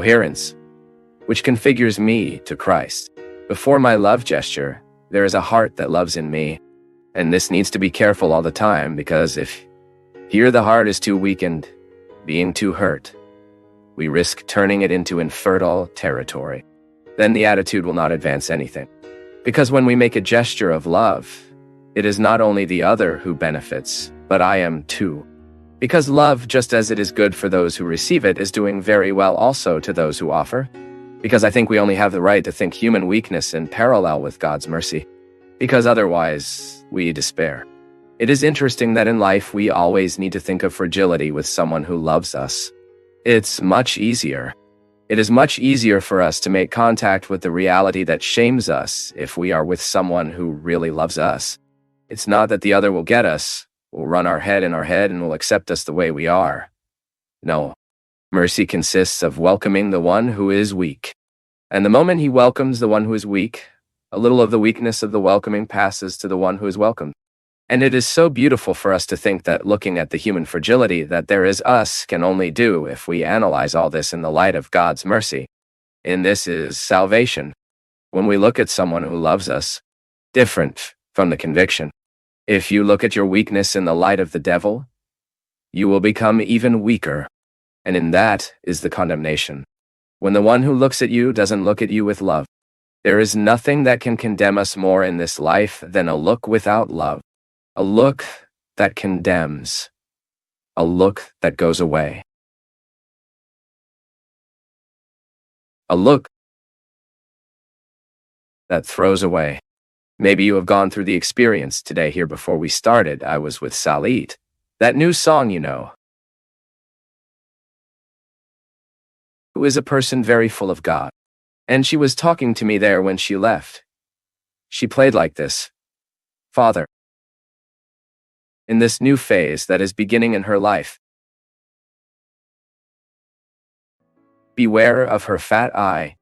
coherence, which configures me to Christ. Before my love gesture, there is a heart that loves in me. And this needs to be careful all the time, because if here the heart is too weakened, being too hurt, we risk turning it into infertile territory. Then the attitude will not advance anything. Because when we make a gesture of love, it is not only the other who benefits, but I am too. Because love, just as it is good for those who receive it, is doing very well also to those who offer. Because I think we only have the right to think human weakness in parallel with God's mercy. Because otherwise, we despair. It is interesting that in life we always need to think of fragility with someone who loves us. It's much easier. It is much easier for us to make contact with the reality that shames us if we are with someone who really loves us. It's not that the other will get us, will run our head in our head, and will accept us the way we are. No. Mercy consists of welcoming the one who is weak. And the moment he welcomes the one who is weak, a little of the weakness of the welcoming passes to the one who is welcomed. And it is so beautiful for us to think that looking at the human fragility that there is us can only do if we analyze all this in the light of God's mercy. And this is salvation. When we look at someone who loves us, different from the conviction. If you look at your weakness in the light of the devil, you will become even weaker. And in that is the condemnation. When the one who looks at you doesn't look at you with love, there is nothing that can condemn us more in this life than a look without love. A look that condemns. A look that goes away. A look that throws away. Maybe you have gone through the experience today. Here before we started, I was with Salit. That new song, you know. Who is a person very full of God. And she was talking to me there when she left. She played like this. Father. In this new phase that is beginning in her life. Beware of her fat eye.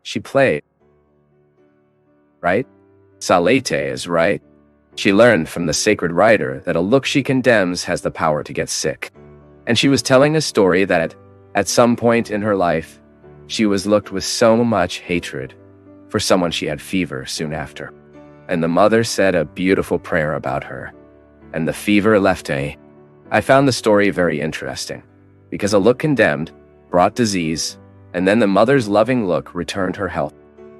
She played. Right? Salete is right. She learned from the sacred writer that a look she condemns has the power to get sick. And she was telling a story that at some point in her life, she was looked with so much hatred for someone she had fever soon after. And the mother said a beautiful prayer about her. And the fever left her. I found the story very interesting, because a look condemned brought disease, and then the mother's loving look returned her health.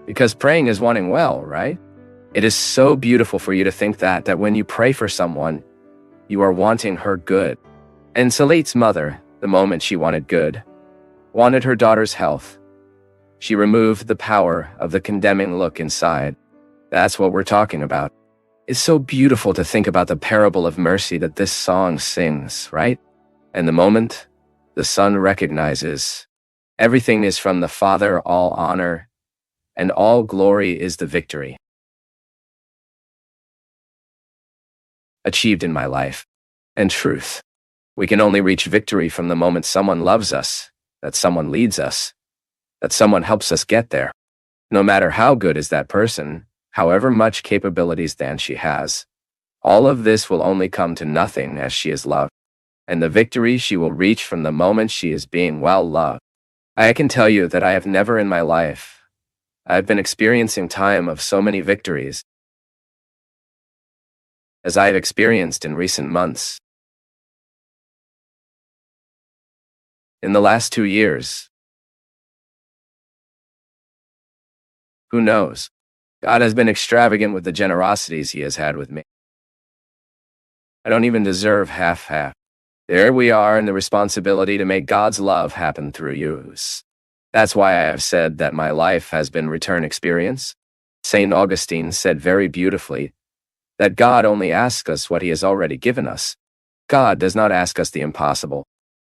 Because praying is wanting well, right? It is so beautiful for you to think that when you pray for someone, you are wanting her good. And Salit's mother, the moment she wanted good, wanted her daughter's health. She removed the power of the condemning look inside. That's what we're talking about. It's so beautiful to think about the parable of mercy that this song sings, right? And the moment the Son recognizes everything is from the Father, all honor and all glory is the victory achieved in my life and truth. We can only reach victory from the moment someone loves us, that someone leads us, that someone helps us get there. No matter how good is that person, however much capabilities than she has, all of this will only come to nothing as she is loved, and the victory she will reach from the moment she is being well loved. I can tell you that I have never in my life, I've been experiencing time of so many victories as I have experienced in recent months. In the last 2 years, who knows? God has been extravagant with the generosities he has had with me. I don't even deserve half-half. There we are in the responsibility to make God's love happen through you. That's why I have said that my life has been return experience. St. Augustine said very beautifully that God only asks us what he has already given us. God does not ask us the impossible.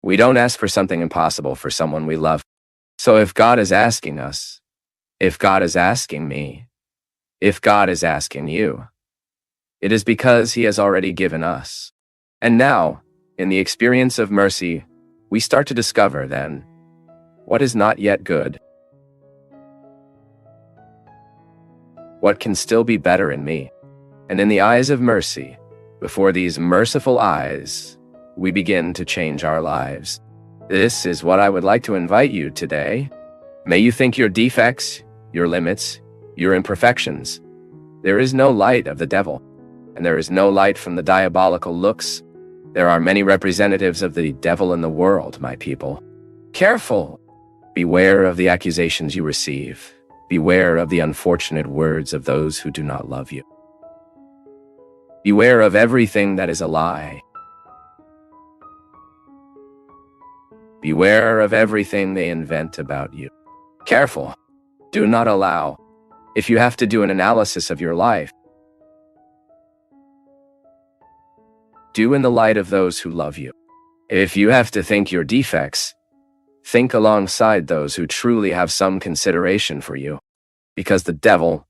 We don't ask for something impossible for someone we love. So if God is asking us, if God is asking me, if God is asking you, it is because he has already given us. And now, in the experience of mercy, we start to discover then what is not yet good. What can still be better in me? And in the eyes of mercy, before these merciful eyes, we begin to change our lives. This is what I would like to invite you today. May you think your defects, your limits, your imperfections. There is no light of the devil, and there is no light from the diabolical looks. There are many representatives of the devil in the world, my people. Careful! Beware of the accusations you receive. Beware of the unfortunate words of those who do not love you. Beware of everything that is a lie. Beware of everything they invent about you. Careful! Do not allow. If you have to do an analysis of your life, do in the light of those who love you. If you have to think your defects, think alongside those who truly have some consideration for you. Because the devil,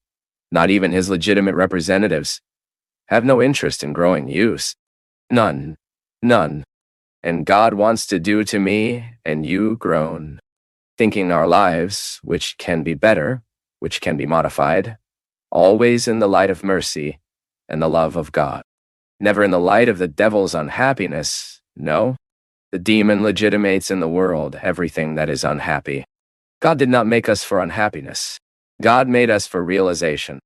not even his legitimate representatives, have no interest in growing use. None. None. And God wants to do to me and you grown. Thinking our lives, which can be better, which can be modified, always in the light of mercy and the love of God. Never in the light of the devil's unhappiness, no. The demon legitimates in the world everything that is unhappy. God did not make us for unhappiness. God made us for realization.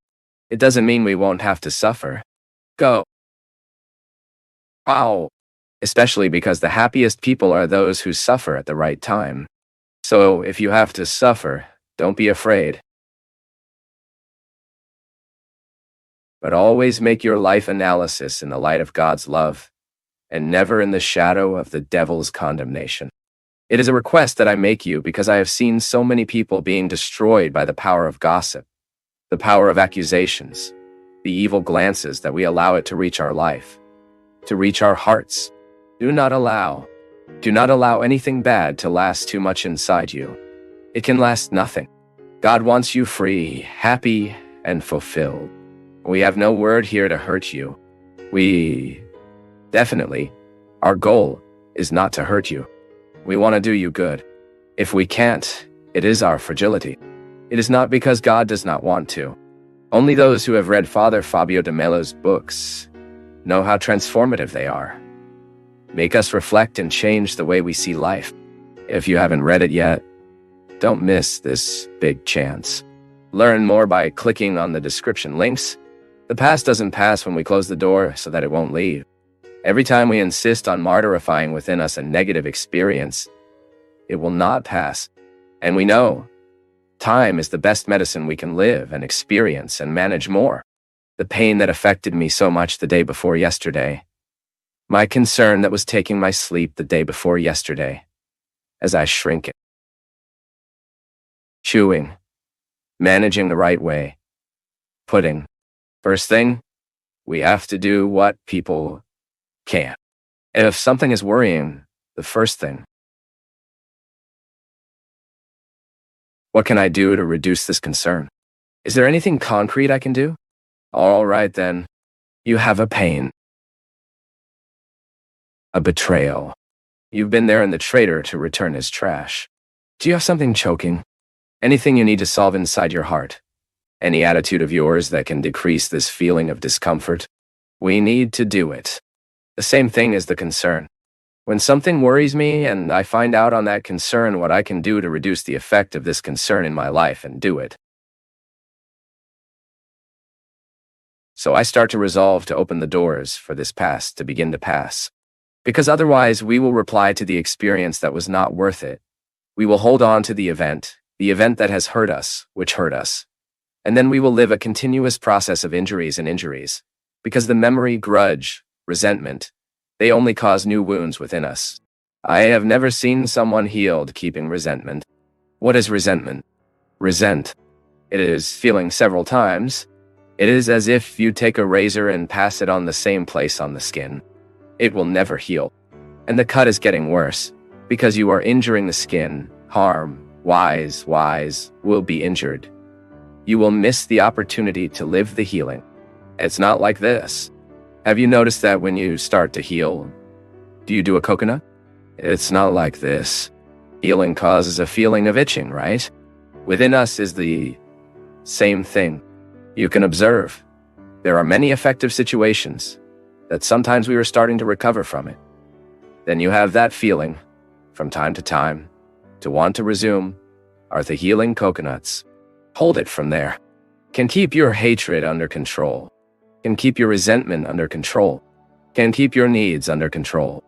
It doesn't mean we won't have to suffer. Go. Wow. Especially because the happiest people are those who suffer at the right time. So if you have to suffer, don't be afraid. But always make your life analysis in the light of God's love, and never in the shadow of the devil's condemnation. It is a request that I make you because I have seen so many people being destroyed by the power of gossip, the power of accusations, the evil glances that we allow it to reach our life, to reach our hearts. Do not allow anything bad to last too much inside you. It can last nothing. God wants you free, happy, and fulfilled. We have no word here to hurt you. Our goal is not to hurt you. We want to do you good. If we can't, it is our fragility. It is not because God does not want to. Only those who have read Father Fabio de Melo's books know how transformative they are. Make us reflect and change the way we see life. If you haven't read it yet, don't miss this big chance. Learn more by clicking on the description links. The past doesn't pass when we close the door so that it won't leave. Every time we insist on martyrifying within us a negative experience, it will not pass. And we know time is the best medicine we can live and experience and manage more. The pain that affected me so much the day before yesterday, my concern that was taking my sleep the day before yesterday, as I shrink it. Chewing, managing the right way, putting. First thing, we have to do what people can't. If something is worrying, the first thing, what can I do to reduce this concern? Is there anything concrete I can do? All right then, you have a pain, a betrayal. You've been there in the traitor to return his trash. Do you have something choking? Anything you need to solve inside your heart? Any attitude of yours that can decrease this feeling of discomfort? We need to do it. The same thing is the concern. When something worries me and I find out on that concern what I can do to reduce the effect of this concern in my life and do it. So I start to resolve to open the doors for this past to begin to pass. Because otherwise we will reply to the experience that was not worth it. We will hold on to the event that has hurt us, which hurt us. And then we will live a continuous process of injuries and injuries. Because the memory, grudge, resentment, they only cause new wounds within us. I have never seen someone healed keeping resentment. What is resentment? Resent. It is feeling several times. It is as if you take a razor and pass it on the same place on the skin. It will never heal. And the cut is getting worse, because you are injuring the skin. Harm, wise, will be injured. You will miss the opportunity to live the healing. It's not like this. Have you noticed that when you start to heal, do you do a coconut? It's not like this. Healing causes a feeling of itching, right? Within us is the same thing. You can observe. There are many effective situations that sometimes we are starting to recover from it. then you have that feeling, from time to time, to want to resume, are the healing coconuts. Hold it from there. Can keep your hatred under control. Can keep your resentment under control. Can keep your needs under control.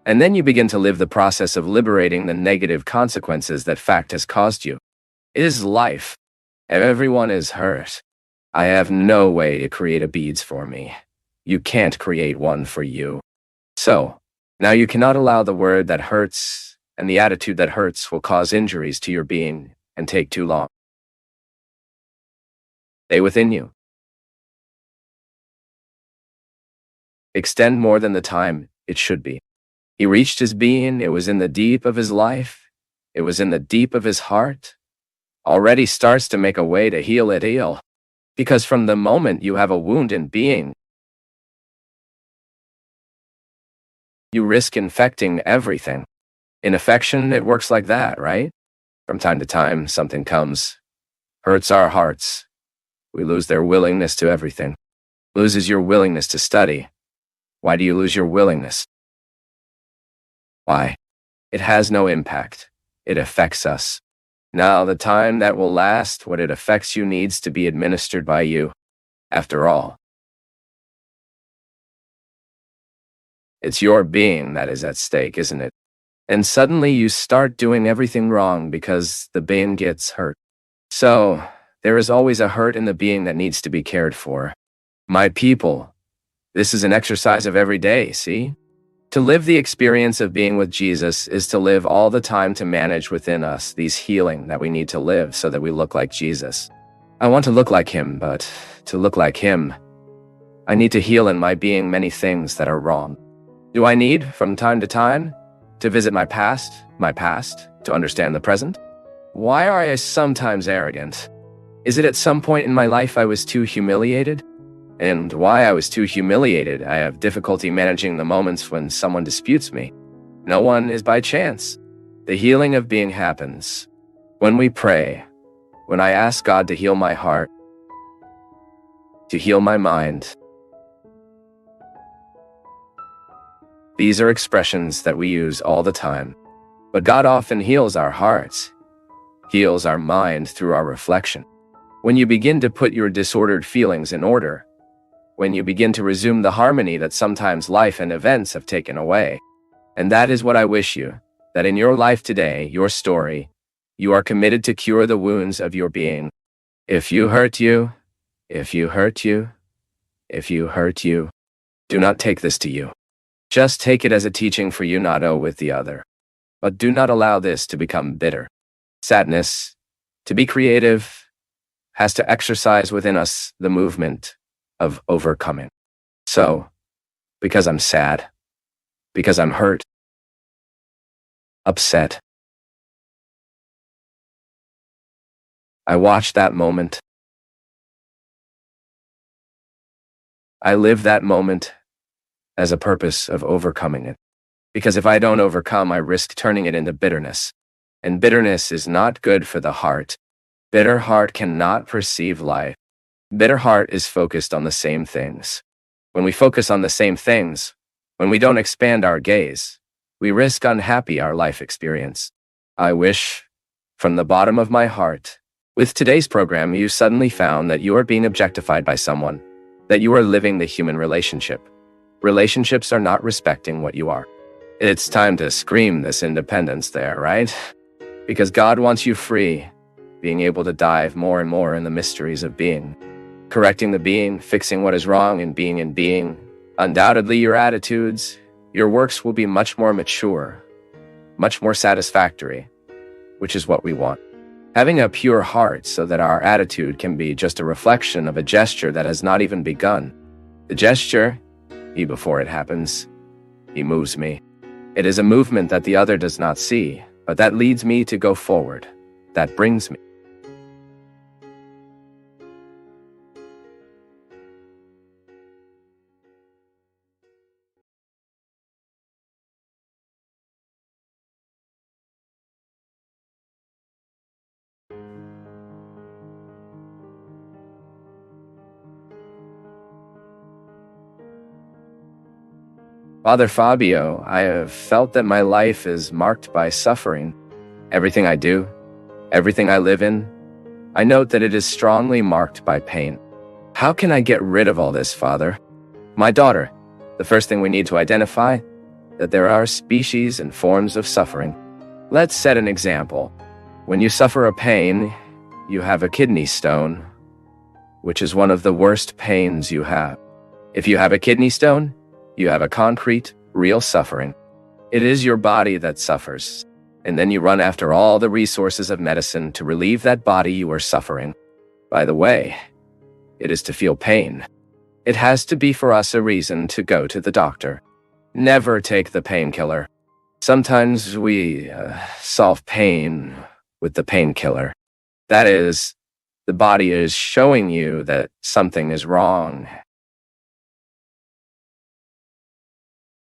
And then you begin to live the process of liberating the negative consequences that fact has caused you. It is life. Everyone is hurt. I have no way to create a beads for me. You can't create one for you. So, now you cannot allow the word that hurts and the attitude that hurts will cause injuries to your being and take too long. Stay within you. Extend more than the time it should be. He reached his being, it was in the deep of his life, it was in the deep of his heart. Already starts to make a way to heal it heal. Because from the moment you have a wound in being, you risk infecting everything. In affection, it works like that, right? From time to time, something comes, hurts our hearts. We lose their willingness to everything. Loses your willingness to study. Why do you lose your willingness? Why? It has no impact. It affects us. Now, the time that will last, what it affects you needs to be administered by you. After all, it's your being that is at stake, isn't it? And suddenly you start doing everything wrong because the being gets hurt. So, there is always a hurt in the being that needs to be cared for. My people, this is an exercise of every day, see? To live the experience of being with Jesus is to live all the time to manage within us these healing that we need to live so that we look like Jesus. I want to look like him, but to look like him, I need to heal in my being many things that are wrong. Do I need, from time to time, to visit my past, to understand the present? Why are I sometimes arrogant? Is it at some point in my life I was too humiliated? And why I was too humiliated, I have difficulty managing the moments when someone disputes me. No one is by chance. The healing of being happens when we pray, when I ask God to heal my heart, to heal my mind. These are expressions that we use all the time. But God often heals our hearts, heals our mind through our reflection. When you begin to put your disordered feelings in order, when you begin to resume the harmony that sometimes life and events have taken away. And that is what I wish you, that in your life today, your story, you are committed to cure the wounds of your being. If you hurt you, if you hurt you, if you hurt you, do not take this to you. Just take it as a teaching for you not with the other. But do not allow this to become bitter. Sadness, to be creative, has to exercise within us the movement of overcoming. So, because I'm sad, because I'm hurt, upset, I watch that moment. I live that moment as a purpose of overcoming it. Because if I don't overcome, I risk turning it into bitterness. And bitterness is not good for the heart. Bitter heart cannot perceive life. Bitter heart is focused on the same things. When we focus on the same things, when we don't expand our gaze, we risk unhappy our life experience. I wish, from the bottom of my heart, with today's program, you suddenly found that you are being objectified by someone, that you are living the human relationship. Relationships are not respecting what you are. It's time to scream this independence there, right? Because God wants you free, being able to dive more and more in the mysteries of being. Correcting the being, fixing what is wrong in being. Undoubtedly, your attitudes, your works will be much more mature, much more satisfactory, which is what we want. Having a pure heart so that our attitude can be just a reflection of a gesture that has not even begun. The gesture, before it happens, he moves me. It is a movement that the other does not see, but that leads me to go forward. That brings me. Father Fabio, I have felt that my life is marked by suffering. Everything I do, everything I live in, I note that it is strongly marked by pain. How can I get rid of all this, Father? My daughter, the first thing we need to identify that there are species and forms of suffering. Let's set an example. When you suffer a pain, you have a kidney stone, which is one of the worst pains you have. If you have a kidney stone, you have a concrete, real suffering. It is your body that suffers, and then you run after all the resources of medicine to relieve that body you are suffering. By the way, it is to feel pain. It has to be for us a reason to go to the doctor. Never take the painkiller. Sometimes we solve pain with the painkiller. That is, the body is showing you that something is wrong.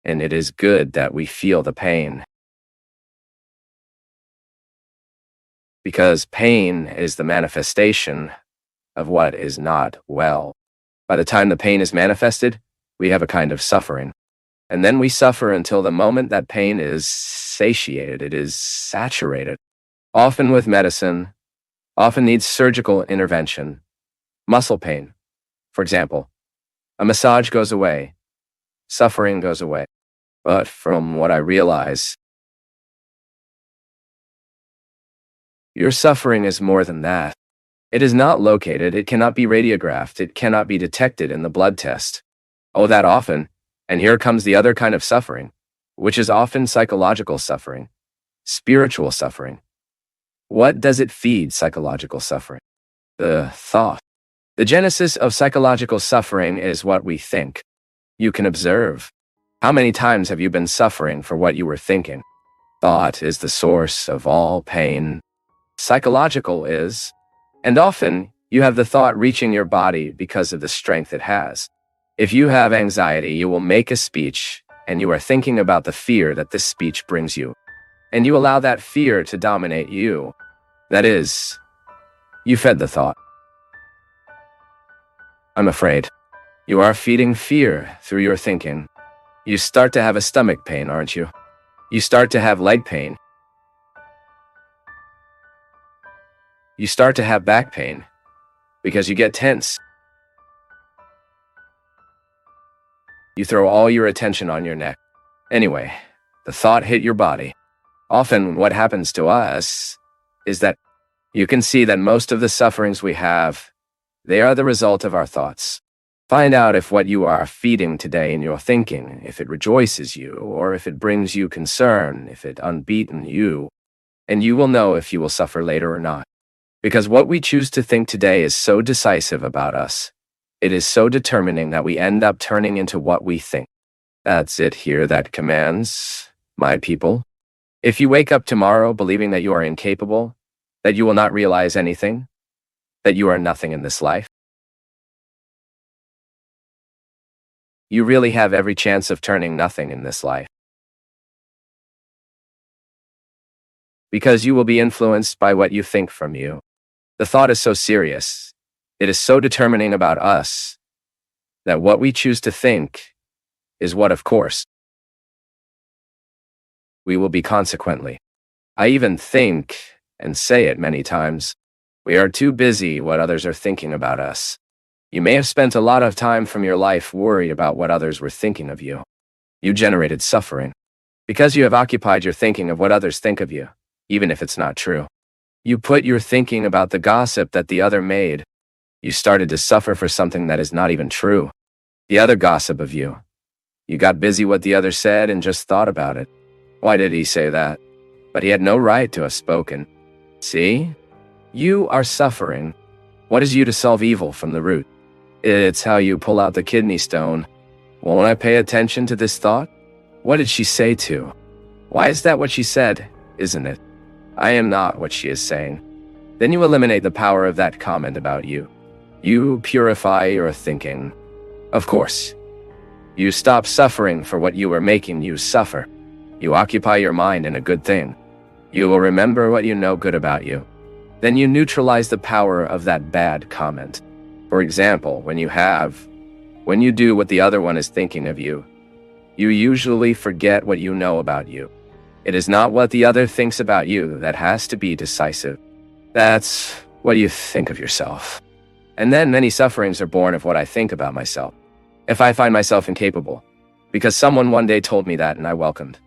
And it is good that we feel the pain. Because pain is the manifestation of what is not well. By the time the pain is manifested, we have a kind of suffering. And then we suffer until the moment that pain is satiated, it is saturated. Often with medicine, often needs surgical intervention. Muscle pain, for example. A massage goes away. Suffering goes away. But from what I realize, your suffering is more than that. It is not located, it cannot be radiographed, it cannot be detected in the blood test. Oh, that often, and here comes the other kind of suffering, which is often psychological suffering, spiritual suffering. What does it feed psychological suffering? The thought. The genesis of psychological suffering is what we think. You can observe. How many times have you been suffering for what you were thinking? Thought is the source of all pain. Psychological is, and often you have the thought reaching your body because of the strength it has. If you have anxiety, you will make a speech, and you are thinking about the fear that this speech brings you. And you allow that fear to dominate you. That is, you fed the thought. I'm afraid. You are feeding fear through your thinking. You start to have a stomach pain, aren't you? You start to have leg pain. You start to have back pain because you get tense. You throw all your attention on your neck. Anyway, the thought hit your body. Often what happens to us is that you can see that most of the sufferings we have, they are the result of our thoughts. Find out if what you are feeding today in your thinking, if it rejoices you, or if it brings you concern, if it unbeaten you, and you will know if you will suffer later or not. Because what we choose to think today is so decisive about us. It is so determining that we end up turning into what we think. That's it here that commands, my people. If you wake up tomorrow believing that you are incapable, that you will not realize anything, that you are nothing in this life, you really have every chance of turning nothing in this life. Because you will be influenced by what you think from you. The thought is so serious. It is so determining about us that what we choose to think is what, of course, we will be consequently. I even think and say it many times. We are too busy what others are thinking about us. You may have spent a lot of time from your life worried about what others were thinking of you. You generated suffering because you have occupied your thinking of what others think of you, even if it's not true. You put your thinking about the gossip that the other made. You started to suffer for something that is not even true. The other gossip of you. You got busy what the other said and just thought about it. Why did he say that? But he had no right to have spoken. See? You are suffering. What is you to solve evil from the root? It's how you pull out the kidney stone. Won't I pay attention to this thought? What did she say to? Why is that what she said, isn't it? I am not what she is saying. Then you eliminate the power of that comment about you. You purify your thinking. Of course. You stop suffering for what you were making you suffer. You occupy your mind in a good thing. You will remember what you know good about you. Then you neutralize the power of that bad comment. For example, when you do what the other one is thinking of you You usually forget what you know about you. It is not what the other thinks about you that has to be decisive. That's what you think of yourself. And then many sufferings are born of what I think about myself. If I find myself incapable, because someone one day told me that and I welcomed.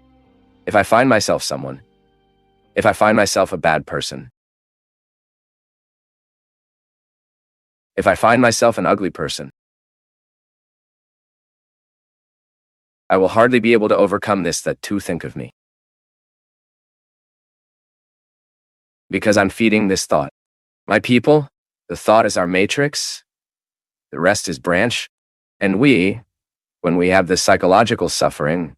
If I find myself someone, if I find myself a bad person, if I find myself an ugly person, I will hardly be able to overcome this that two think of me. Because I'm feeding this thought. My people, the thought is our matrix, the rest is branch, and when we have this psychological suffering,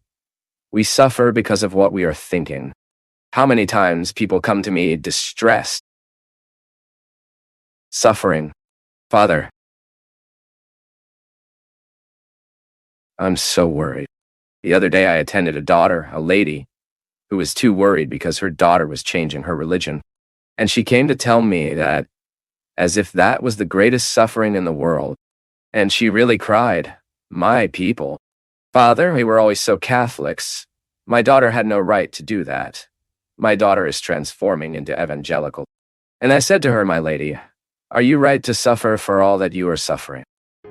we suffer because of what we are thinking. How many times people come to me distressed, suffering, Father, I'm so worried. The other day I attended a lady, who was too worried because her daughter was changing her religion. And she came to tell me that, as if that was the greatest suffering in the world. And she really cried, my people. Father, we were always so Catholics. My daughter had no right to do that. My daughter is transforming into evangelical. And I said to her, my lady, are you right to suffer for all that you are suffering?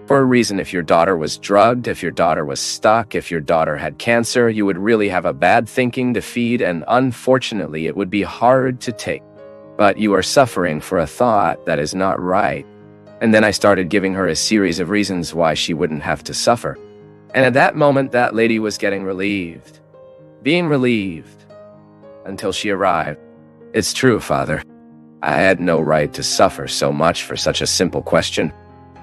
For a reason, if your daughter was drugged, if your daughter was stuck, if your daughter had cancer, you would really have a bad thinking to feed, and unfortunately, it would be hard to take. But you are suffering for a thought that is not right. And then I started giving her a series of reasons why she wouldn't have to suffer. And at that moment, that lady was getting relieved. Being relieved. Until she arrived. It's true, Father. I had no right to suffer so much for such a simple question.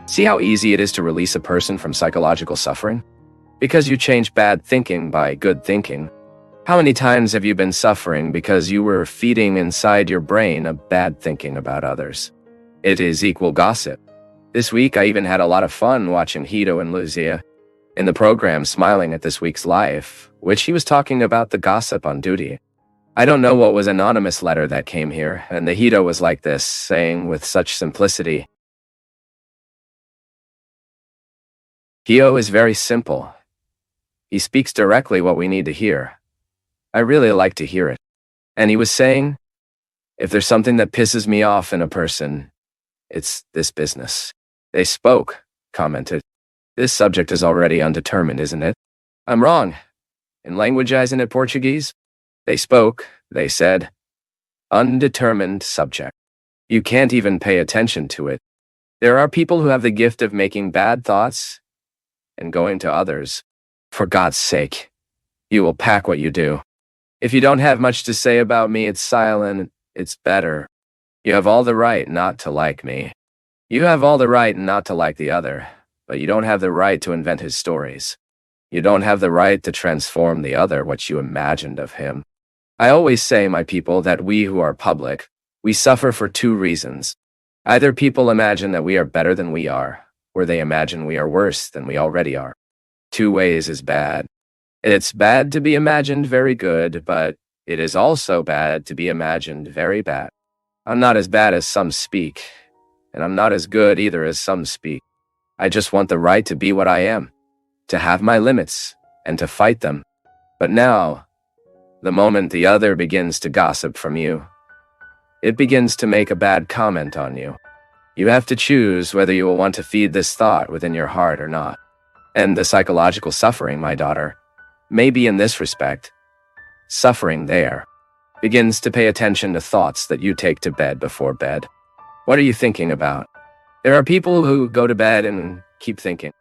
See how easy it is to release a person from psychological suffering? Because you change bad thinking by good thinking. How many times have you been suffering because you were feeding inside your brain a bad thinking about others? It is equal gossip. This week I even had a lot of fun watching Hito and Lucia in the program Smiling at This Week's Life, which he was talking about the gossip on duty. I don't know what was anonymous letter that came here, and the Hito was like this, saying with such simplicity, Hio is very simple. He speaks directly what we need to hear. I really like to hear it. And he was saying, if there's something that pisses me off in a person, it's this business. They spoke, commented. This subject is already undetermined, isn't it? I'm wrong. In language, isn't it Portuguese? They spoke, they said, undetermined subject. You can't even pay attention to it. There are people who have the gift of making bad thoughts and going to others. For God's sake, you will pack what you do. If you don't have much to say about me, it's silent, it's better. You have all the right not to like me. You have all the right not to like the other, but you don't have the right to invent his stories. You don't have the right to transform the other what you imagined of him. I always say, my people, that we who are public, we suffer for two reasons. Either people imagine that we are better than we are, or they imagine we are worse than we already are. Two ways is bad. It's bad to be imagined very good, but it is also bad to be imagined very bad. I'm not as bad as some speak, and I'm not as good either as some speak. I just want the right to be what I am, to have my limits, and to fight them. But now, the moment the other begins to gossip from you, it begins to make a bad comment on you. You have to choose whether you will want to feed this thought within your heart or not. And the psychological suffering, my daughter, may be in this respect. Suffering there begins to pay attention to thoughts that you take to bed before bed. What are you thinking about? There are people who go to bed and keep thinking,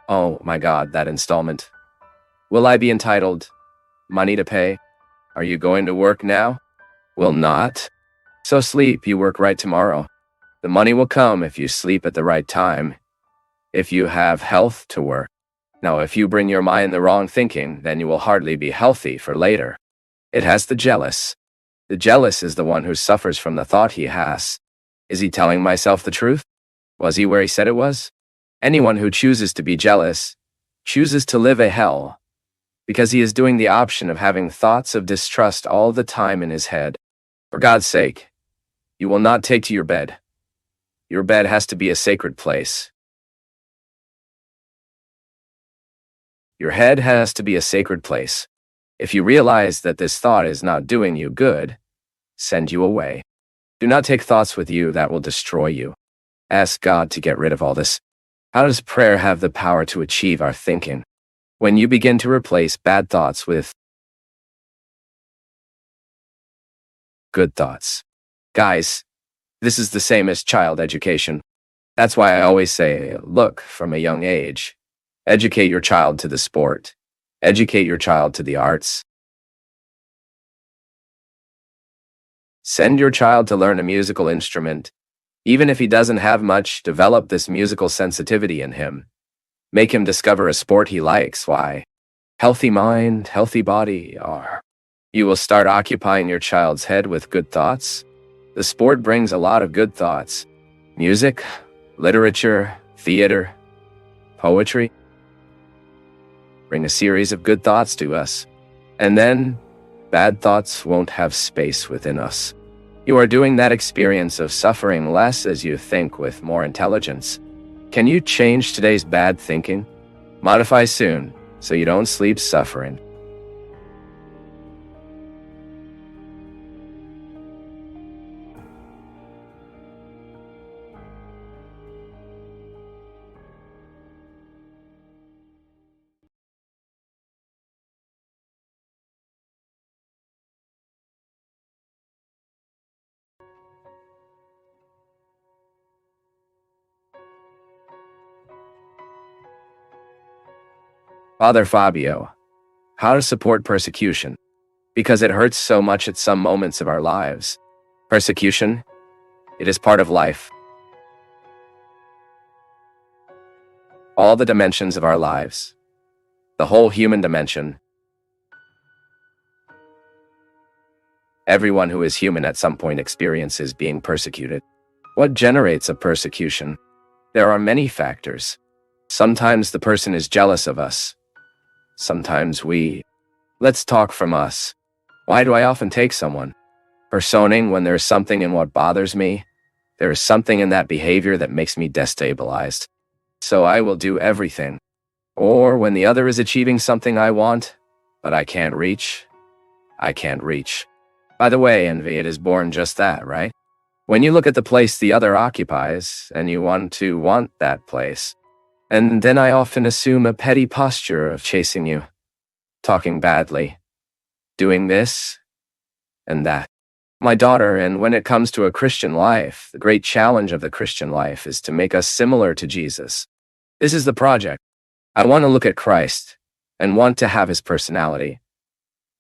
oh my God, that installment. Will I be entitled money to pay? Are you going to work now? Will not. So sleep, you work right tomorrow. The money will come if you sleep at the right time, if you have health to work. Now, if you bring your mind the wrong thinking, then you will hardly be healthy for later. It has the jealous. The jealous is the one who suffers from the thought he has. Is he telling myself the truth? Was he where he said it was? Anyone who chooses to be jealous chooses to live a hell, because he is doing the option of having thoughts of distrust all the time in his head. For God's sake, you will not take to your bed. Your bed has to be a sacred place. Your head has to be a sacred place. If you realize that this thought is not doing you good, send you away. Do not take thoughts with you that will destroy you. Ask God to get rid of all this. How does prayer have the power to achieve our thinking? When you begin to replace bad thoughts with good thoughts. Guys, this is the same as child education. That's why I always say, look, from a young age, educate your child to the sport. Educate your child to the arts. Send your child to learn a musical instrument. Even if he doesn't have much, develop this musical sensitivity in him. Make him discover a sport he likes. Why? Healthy mind, healthy body are. You will start occupying your child's head with good thoughts. The sport brings a lot of good thoughts. Music, literature, theater, poetry. Bring a series of good thoughts to us. And then, bad thoughts won't have space within us. You are doing that experience of suffering less as you think with more intelligence. Can you change today's bad thinking? Modify soon, so you don't sleep suffering. Father Fabio, how to support persecution? Because it hurts so much at some moments of our lives. Persecution, it is part of life. All the dimensions of our lives. The whole human dimension. Everyone who is human at some point experiences being persecuted. What generates a persecution? There are many factors. Sometimes the person is jealous of us. Sometimes let's talk from us. Why do I often take someone? Personing when there's something in what bothers me? There is something in that behavior that makes me destabilized. So I will do everything. Or when the other is achieving something I want, but I can't reach. I can't reach. By the way, envy, it is born just that, right? When you look at the place the other occupies, and you want that place. And then I often assume a petty posture of chasing you, talking badly, doing this and that. My daughter, and when it comes to a Christian life, the great challenge of the Christian life is to make us similar to Jesus. This is the project. I want to look at Christ and want to have his personality.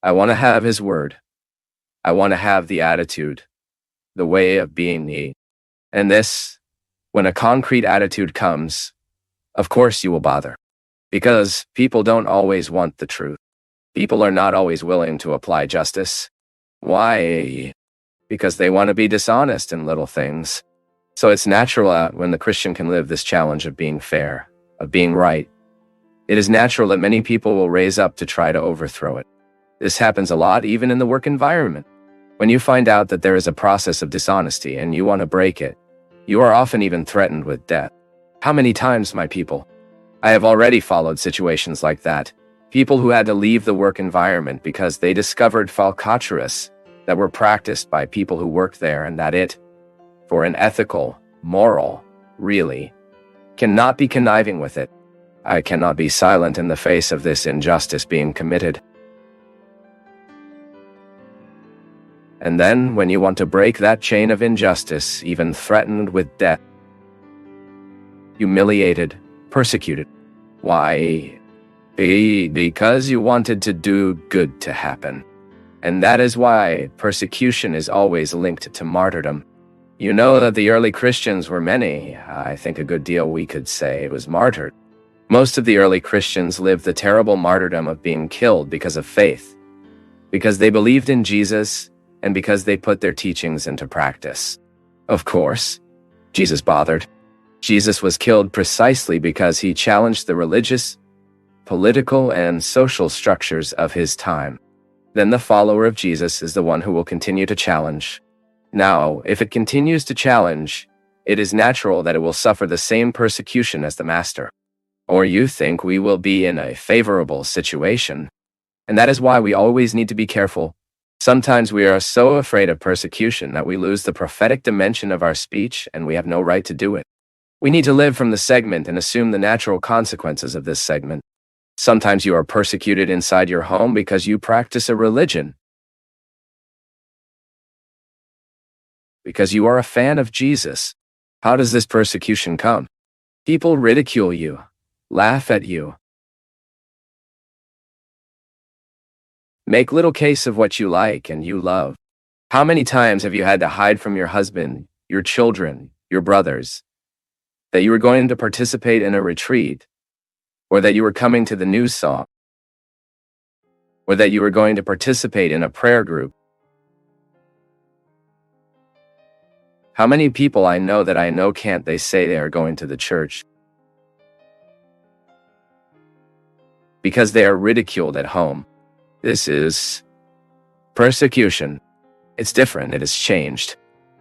I want to have his word. I want to have the attitude, the way of being me. And this, when a concrete attitude comes, of course you will bother. Because people don't always want the truth. People are not always willing to apply justice. Why? Because they want to be dishonest in little things. So it's natural when the Christian can live this challenge of being fair, of being right. It is natural that many people will raise up to try to overthrow it. This happens a lot even in the work environment. When you find out that there is a process of dishonesty and you want to break it, you are often even threatened with death. How many times, my people? I have already followed situations like that. People who had to leave the work environment because they discovered falcatruas that were practiced by people who worked there, and that it, for an ethical, moral, really, cannot be conniving with it. I cannot be silent in the face of this injustice being committed. And then, when you want to break that chain of injustice, even threatened with death, humiliated, persecuted. Why? Because you wanted to do good to happen. And that is why persecution is always linked to martyrdom. You know that the early Christians were many. I think a good deal we could say was martyred. Most of the early Christians lived the terrible martyrdom of being killed because of faith, because they believed in Jesus, and because they put their teachings into practice. Of course, Jesus bothered. Jesus was killed precisely because he challenged the religious, political, and social structures of his time. Then the follower of Jesus is the one who will continue to challenge. Now, if it continues to challenge, it is natural that it will suffer the same persecution as the master. or you think we will be in a favorable situation. And that is why we always need to be careful. Sometimes we are so afraid of persecution that we lose the prophetic dimension of our speech and we have no right to do it. We need to live from the segment and assume the natural consequences of this segment. Sometimes you are persecuted inside your home because you practice a religion, because you are a fan of Jesus. How does this persecution come? People ridicule you, laugh at you, make little case of what you like and you love. How many times have you had to hide from your husband, your children, your brothers, that you were going to participate in a retreat, or that you were coming to the news song, or that you were going to participate in a prayer group? How many people I know can't they say they are going to the church because they are ridiculed at home? This is persecution. It's different. It has changed.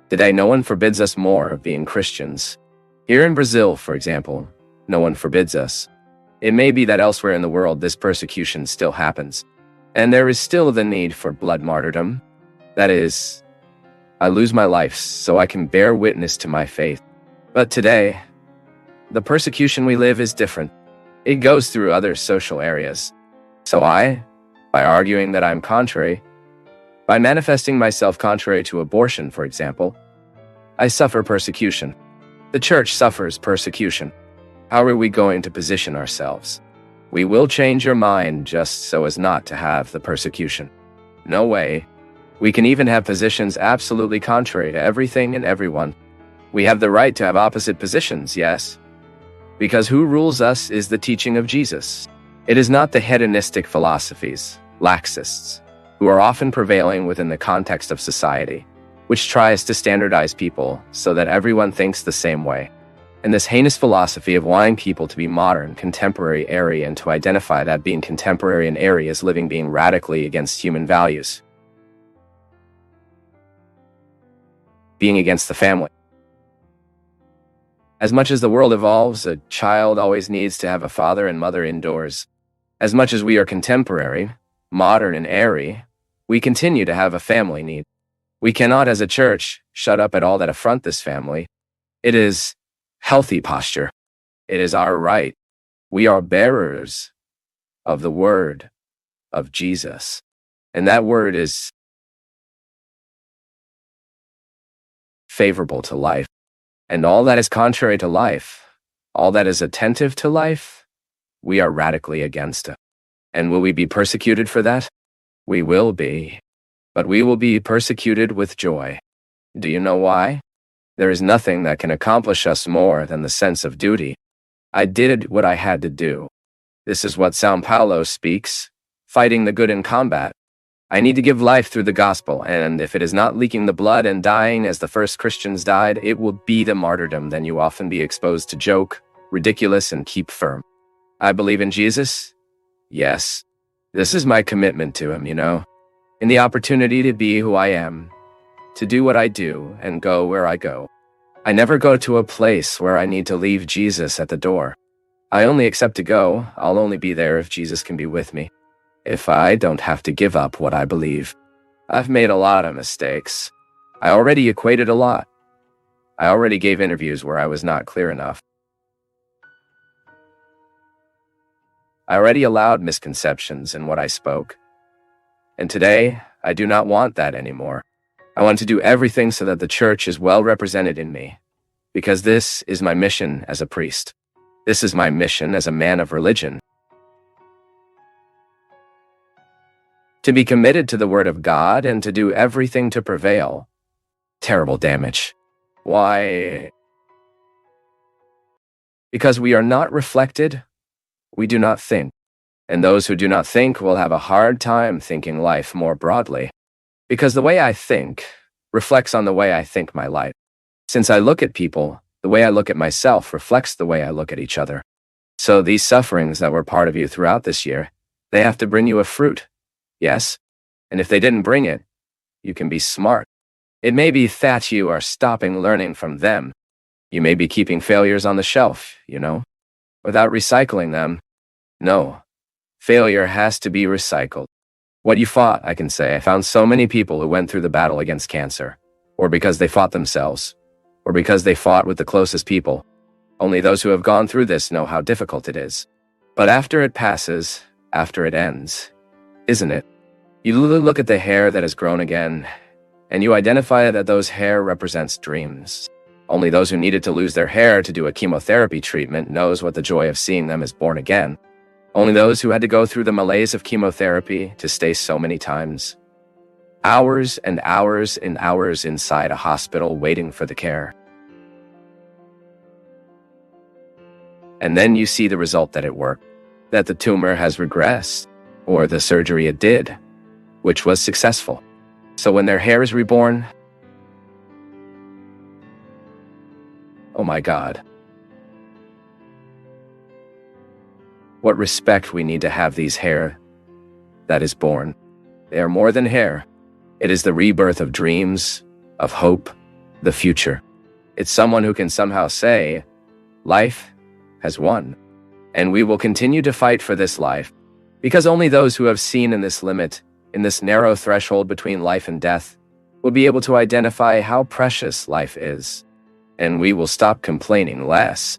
Today, no one forbids us more of being Christians. Here in Brazil, for example, no one forbids us. It may be that elsewhere in the world this persecution still happens, and there is still the need for blood martyrdom. That is, I lose my life so I can bear witness to my faith. But today, the persecution we live is different. It goes through other social areas. So by arguing that I'm contrary, by manifesting myself contrary to abortion, for example, I suffer persecution. The church suffers persecution. How are we going to position ourselves? We will change your mind just so as not to have the persecution. No way. We can even have positions absolutely contrary to everything and everyone. We have the right to have opposite positions, yes. Because who rules us is the teaching of Jesus. It is not the hedonistic philosophies, laxists, who are often prevailing within the context of society, which tries to standardize people so that everyone thinks the same way. And this heinous philosophy of wanting people to be modern, contemporary, airy, and to identify that being contemporary and airy as living being radically against human values. Being against the family. As much as the world evolves, a child always needs to have a father and mother indoors. As much as we are contemporary, modern, and airy, we continue to have a family need. We cannot, as a church, shut up at all that affront this family. It is healthy posture. It is our right. We are bearers of the word of Jesus. And that word is favorable to life. And all that is contrary to life, all that is attentive to life, we are radically against it. And will we be persecuted for that? We will be. But we will be persecuted with joy. Do you know why? There is nothing that can accomplish us more than the sense of duty. I did what I had to do. This is what São Paulo speaks, fighting the good in combat. I need to give life through the gospel, and if it is not leaking the blood and dying as the first Christians died, it will be the martyrdom. Then you often be exposed to joke, ridiculous, and keep firm. I believe in Jesus. Yes. This is my commitment to him, in the opportunity to be who I am, to do what I do, and go where I go. I never go to a place where I need to leave Jesus at the door. I only accept to go. I'll only be there if Jesus can be with me. If I don't have to give up what I believe. I've made a lot of mistakes. I already equated a lot. I already gave interviews where I was not clear enough. I already allowed misconceptions in what I spoke. And today, I do not want that anymore. I want to do everything so that the church is well represented in me, because this is my mission as a priest. This is my mission as a man of religion. To be committed to the word of God and to do everything to prevail. Terrible damage. Why? Because we are not reflected, we do not think. And those who do not think will have a hard time thinking life more broadly. Because the way I think reflects on the way I think my life. Since I look at people, the way I look at myself reflects the way I look at each other. So these sufferings that were part of you throughout this year, they have to bring you a fruit. Yes? And if they didn't bring it, you can be smart. It may be that you are stopping learning from them. You may be keeping failures on the shelf, without recycling them. No, failure has to be recycled. What you fought, I can say. I found so many people who went through the battle against cancer, or because they fought themselves, or because they fought with the closest people. Only those who have gone through this know how difficult it is. But after it passes, after it ends, isn't it? You look at the hair that has grown again, and you identify that those hair represents dreams. Only those who needed to lose their hair to do a chemotherapy treatment knows what the joy of seeing them as born again. Only those who had to go through the malaise of chemotherapy to stay so many times. Hours and hours and hours inside a hospital waiting for the care. And then you see the result that it worked, that the tumor has regressed, or the surgery it did, which was successful. So when their hair is reborn, oh my God. What respect we need to have these hair that is born. They are more than hair. It is the rebirth of dreams, of hope, the future. It's someone who can somehow say, life has won. And we will continue to fight for this life, because only those who have seen in this limit, in this narrow threshold between life and death, will be able to identify how precious life is. And we will stop complaining less.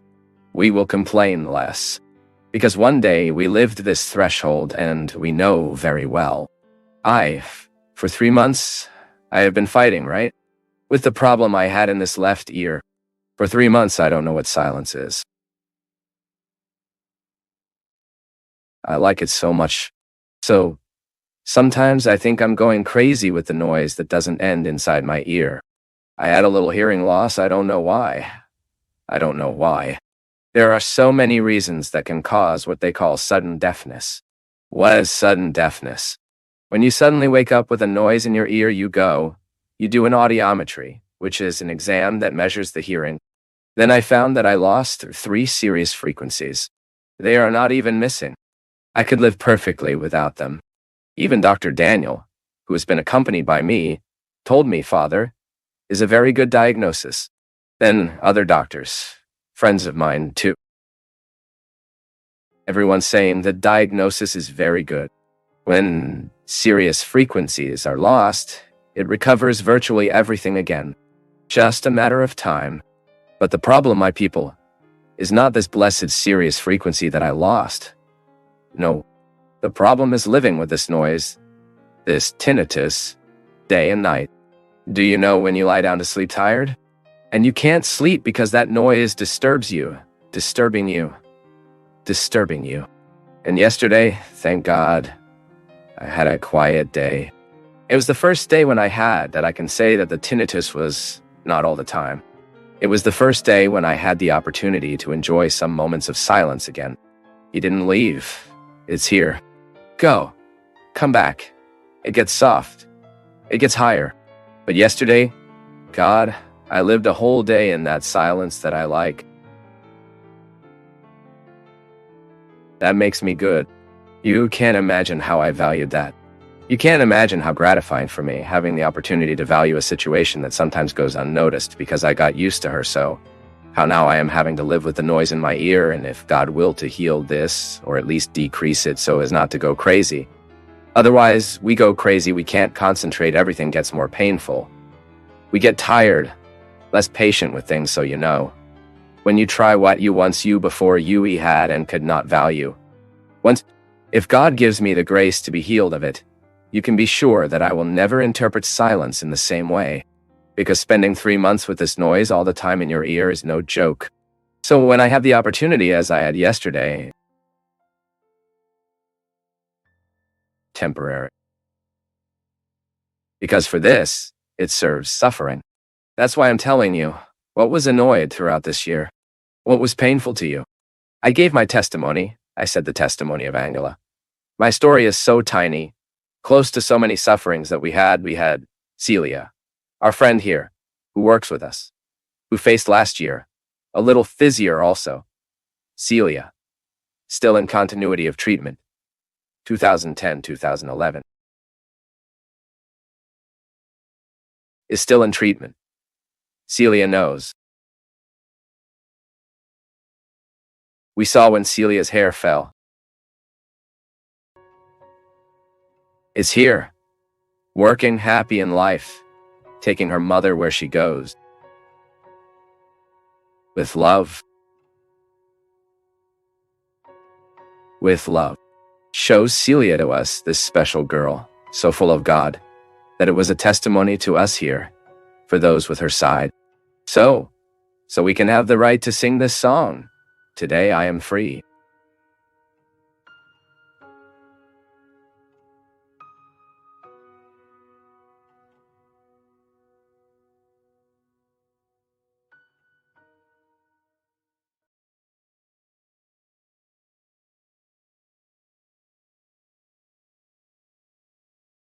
We will complain less. Because one day we lived this threshold and we know very well. For 3 months, I have been fighting, right? With the problem I had in this left ear. For 3 months, I don't know what silence is. I like it so much. So, sometimes I think I'm going crazy with the noise that doesn't end inside my ear. I had a little hearing loss, I don't know why. I don't know why. There are so many reasons that can cause what they call sudden deafness. What is sudden deafness? When you suddenly wake up with a noise in your ear, you do an audiometry, which is an exam that measures the hearing. Then I found that I lost 3 serious frequencies. They are not even missing. I could live perfectly without them. Even Dr. Daniel, who has been accompanied by me, told me, Father, is a very good diagnosis. Then other doctors, friends of mine too. Everyone's saying the diagnosis is very good. When serious frequencies are lost, it recovers virtually everything again. Just a matter of time. But the problem, my people, is not this blessed serious frequency that I lost. No, the problem is living with this noise, this tinnitus, day and night. Do you know when you lie down to sleep tired? And you can't sleep because that noise disturbs you, disturbing you. And yesterday, thank God, I had a quiet day. It was the first day when I had that I can say that the tinnitus was not all the time. It was the first day when I had the opportunity to enjoy some moments of silence again. He didn't leave. It's here. Go. Come back. It gets soft. It gets higher. But yesterday, God, I lived a whole day in that silence that I like. That makes me good. You can't imagine how I valued that. You can't imagine how gratifying for me having the opportunity to value a situation that sometimes goes unnoticed because I got used to her so. How now I am having to live with the noise in my ear, and if God will to heal this, or at least decrease it so as not to go crazy. Otherwise, we go crazy, we can't concentrate, everything gets more painful. We get tired, less patient with things, so you know. When you try what you once before you had and could not value. If God gives me the grace to be healed of it, you can be sure that I will never interpret silence in the same way. Because spending 3 months with this noise all the time in your ear is no joke. So when I have the opportunity, as I had yesterday, temporary. Because for this, it serves suffering. That's why I'm telling you, what was annoyed throughout this year? What was painful to you? I gave my testimony. I said the testimony of Angela. My story is so tiny, close to so many sufferings that we had. We had Celia, our friend here, who works with us, who faced last year, a little fizzier also. Celia, still in continuity of treatment, 2010-2011. Is still in treatment. Celia knows. We saw when Celia's hair fell. Is here, working happy in life, taking her mother where she goes. With love. With love. Shows Celia to us, this special girl, so full of God, that it was a testimony to us here, for those with her side. So we can have the right to sing this song. Today I am free.